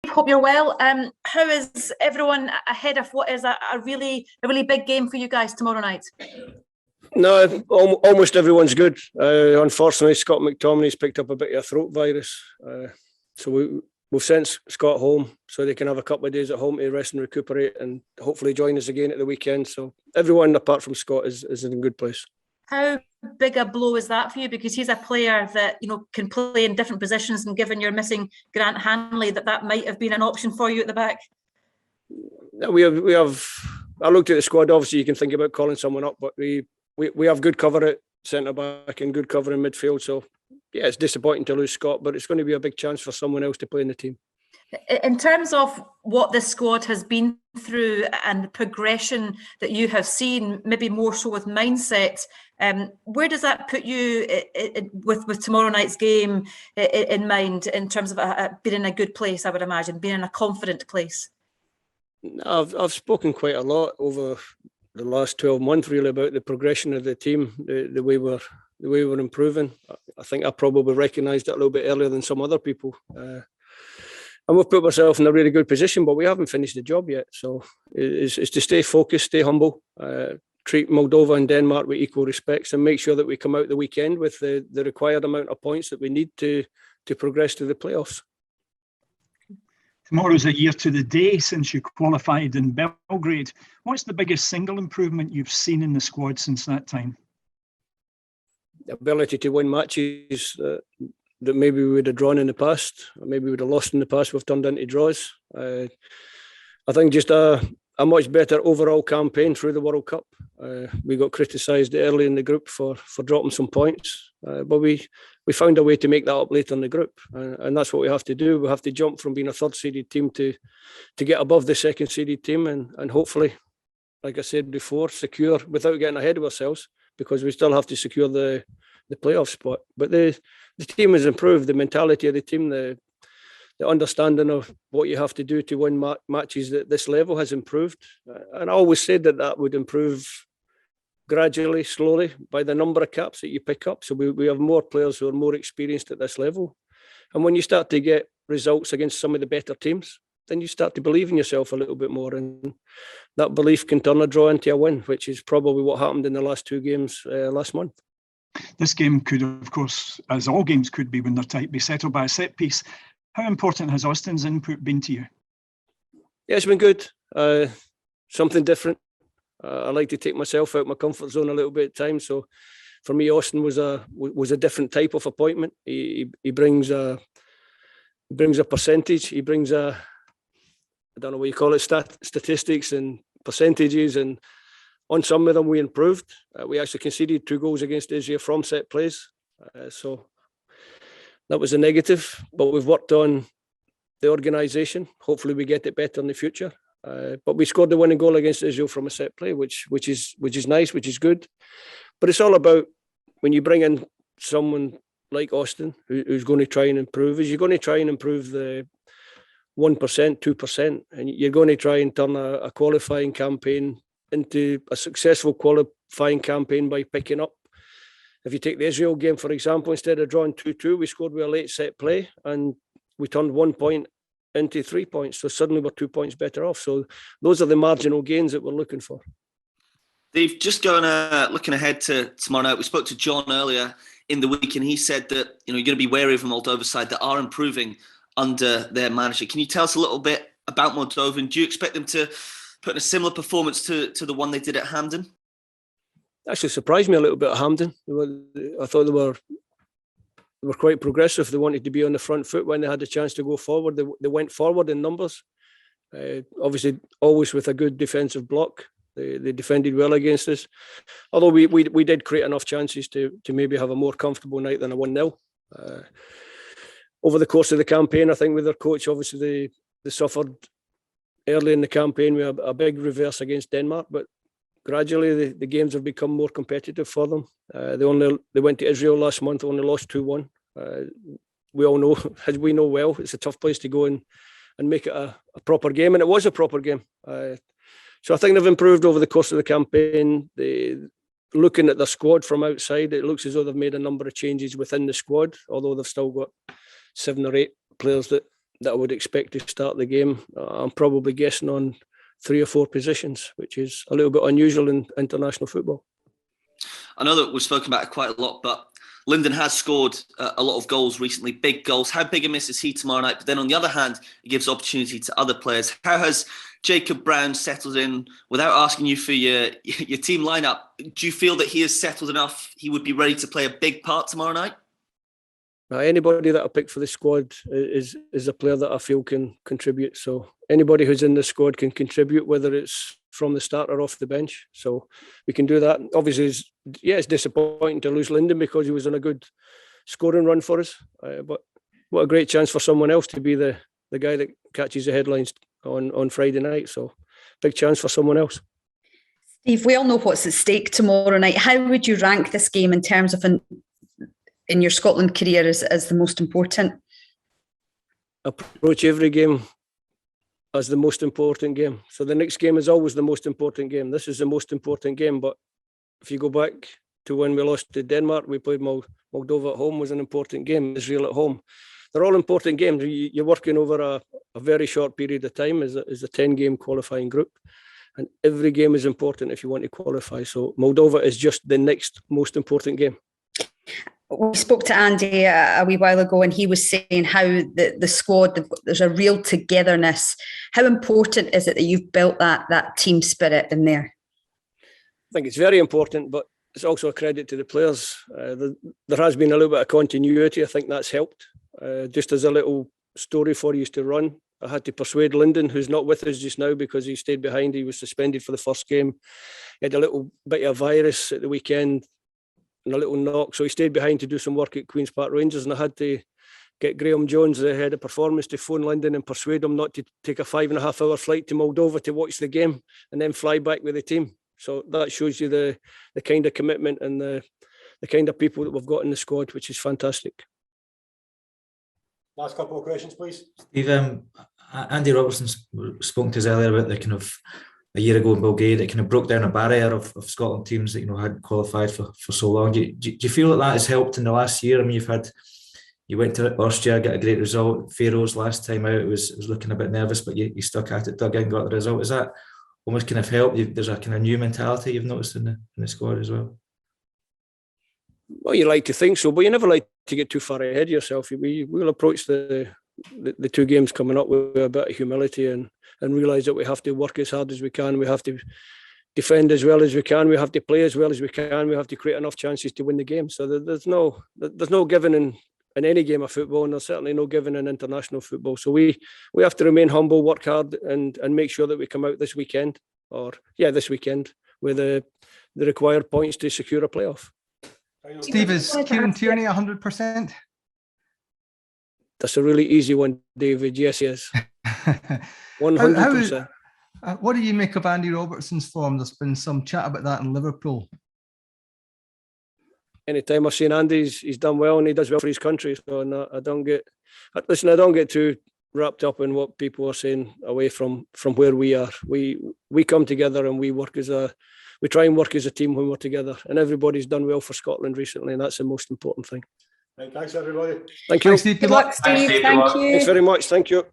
hope you're well. How is everyone ahead of what is a really big game for you guys tomorrow night? No, almost everyone's good. Unfortunately, Scott McTominay's picked up a bit of a throat virus. So we've sent Scott home so they can have a couple of days at home to rest and recuperate and hopefully join us again at the weekend. So everyone apart from Scott is in a good place. How big a blow is that for you? Because he's a player that, can play in different positions, and given you're missing Grant Hanley, that might have been an option for you at the back. We have. I looked at the squad. Obviously, you can think about calling someone up, but we have good cover at centre back and good cover in midfield. So yeah, it's disappointing to lose Scott, but it's going to be a big chance for someone else to play in the team. In terms of what this squad has been through and the progression that you have seen, maybe more so with mindset, where does that put you with tomorrow night's game in mind, in terms of being in a good place? I would imagine being in a confident place. I've spoken quite a lot over the last 12 months, really, about the progression of the team, the way we're improving. I think I probably recognised it a little bit earlier than some other people. And we've put ourselves in a really good position, but we haven't finished the job yet. So it's to stay focused, stay humble, treat Moldova and Denmark with equal respects, and make sure that we come out the weekend with the required amount of points that we need to progress to the playoffs. Tomorrow's a year to the day since you qualified in Belgrade. What's the biggest single improvement you've seen in the squad since that time? The ability to win matches that maybe we would have drawn in the past, or maybe we would have lost in the past, we've turned into draws. I think just a much better overall campaign through the World Cup. We got criticised early in the group for dropping some points, but we found a way to make that up later in the group, and that's what we have to do. We have to jump from being a third-seeded team to get above the second-seeded team, and hopefully, like I said before, secure, without getting ahead of ourselves, because we still have to secure the playoff spot. But the team has improved. The mentality of the team, the understanding of what you have to do to win matches at this level has improved. And I always said that would improve gradually, slowly, by the number of caps that you pick up. So we have more players who are more experienced at this level. And when you start to get results against some of the better teams, then you start to believe in yourself a little bit more. And that belief can turn a draw into a win, which is probably what happened in the last two games last month. This game could, of course, as all games could be when they're tight, be settled by a set piece. How important has Austin's input been to you? Yeah, it's been good. Something different. I like to take myself out of my comfort zone a little bit at times. So for me, Austin was a different type of appointment. He brings a percentage. He brings I don't know what you call it, statistics and percentages, and on some of them we improved. We actually conceded 2 goals against Israel from set plays. So that was a negative, but we've worked on the organisation. Hopefully we get it better in the future. But we scored the winning goal against Israel from a set play, which is nice, which is good. But it's all about, when you bring in someone like Austin, who's going to try and improve, is you're going to try and improve the 1%, 2%, and you're going to try and turn a qualifying campaign into a successful qualifying campaign by picking up. If you take the Israel game, for example, instead of drawing 2-2, we scored with a late set play and we turned 1 point into 3 points. So suddenly we're 2 points better off. So those are the marginal gains that we're looking for. Steve, just looking ahead to tomorrow night, we spoke to John earlier in the week and he said that you're going to be wary of a Moldova side that are improving under their manager. Can you tell us a little bit about Moldova, and do you expect them to put in a similar performance to the one they did at Hampden? Actually surprised me a little bit at Hampden. I thought they were quite progressive. They wanted to be on the front foot when they had the chance to go forward. They went forward in numbers. Obviously, always with a good defensive block. They defended well against us. Although we did create enough chances to maybe have a more comfortable night than a 1-0. Over the course of the campaign, I think with their coach, obviously they suffered early in the campaign. We had a big reverse against Denmark, but gradually the games have become more competitive for them. They went to Israel last month, only lost 2-1. We all know, as we know well, it's a tough place to go and make it a proper game, and it was a proper game. So I think they've improved over the course of the campaign. Looking at their squad from outside, it looks as though they've made a number of changes within the squad, although they've still got 7 or 8 players that that I would expect to start the game. I'm probably guessing on 3 or 4 positions, which is a little bit unusual in international football. I know that we've spoken about it quite a lot, but Lyndon has scored a lot of goals recently, big goals. How big a miss is he tomorrow night? But then on the other hand, it gives opportunity to other players. How has Jacob Brown settled in? Without asking you for your team lineup, do you feel that he has settled enough? He would be ready to play a big part tomorrow night? Anybody that I pick for the squad is a player that I feel can contribute. So anybody who's in the squad can contribute, whether it's from the start or off the bench. So we can do that. Obviously, it's disappointing to lose Lyndon because he was on a good scoring run for us. But what a great chance for someone else to be the guy that catches the headlines on Friday night. So big chance for someone else. Steve, we all know what's at stake tomorrow night. How would you rank this game in terms of in your Scotland career as the most important? Approach every game as the most important game. So the next game is always the most important game. This is the most important game. But if you go back to when we lost to Denmark, we played Moldova at home, was an important game. Israel at home. They're all important games. You're working over a very short period of time as a 10-game qualifying group. And every game is important if you want to qualify. So Moldova is just the next most important game. We spoke to Andy a wee while ago, and he was saying how the squad, there's a real togetherness. How important is it that you've built that team spirit in there? I think it's very important, but it's also a credit to the players. There has been a little bit of continuity. I think that's helped. Just as a little story for you to run, I had to persuade Lyndon, who's not with us just now because he stayed behind. He was suspended for the first game. He had a little bit of virus at the weekend and a little knock, so he stayed behind to do some work at Queen's Park Rangers, and I had to get Graham Jones, the head of performance, to phone Lyndon and persuade him not to take a 5.5-hour flight to Moldova to watch the game and then fly back with the team. So that shows you the kind of commitment and the kind of people that we've got in the squad, which is fantastic. Last couple of questions, please. Steve, Andy Robertson spoke to us earlier about the kind of a year ago in Bulgaria that kind of broke down a barrier of Scotland teams that hadn't qualified for so long. Do you feel that has helped in the last year? I mean, you went to Austria, got a great result. Faroes last time out was looking a bit nervous, but you stuck at it, dug in, got the result. Is that almost kind of helped? There's a kind of new mentality you've noticed in the squad as well. Well, you like to think so, but you never like to get too far ahead of yourself. We'll approach the 2 games coming up with a bit of humility and realise that we have to work as hard as we can. We have to defend as well as we can. We have to play as well as we can. We have to create enough chances to win the game. So there's no giving in any game of football, and there's certainly no giving in international football. So we have to remain humble, work hard, and make sure that we come out this weekend with the required points to secure a playoff. Steve, is Kieran Tierney 100%? That's a really easy one, David. Yes, yes. 100%. What do you make of Andy Robertson's form? There's been some chat about that in Liverpool. Anytime I've seen Andy, he's done well and he does well for his country. So I don't get too wrapped up in what people are saying away from where we are. We come together and we try and work as a team when we're together. And everybody's done well for Scotland recently, and that's the most important thing. Right, thanks, everybody. Thank you. Thanks, Steve. Good luck, Steve. Thank you. Thanks very much. Thank you.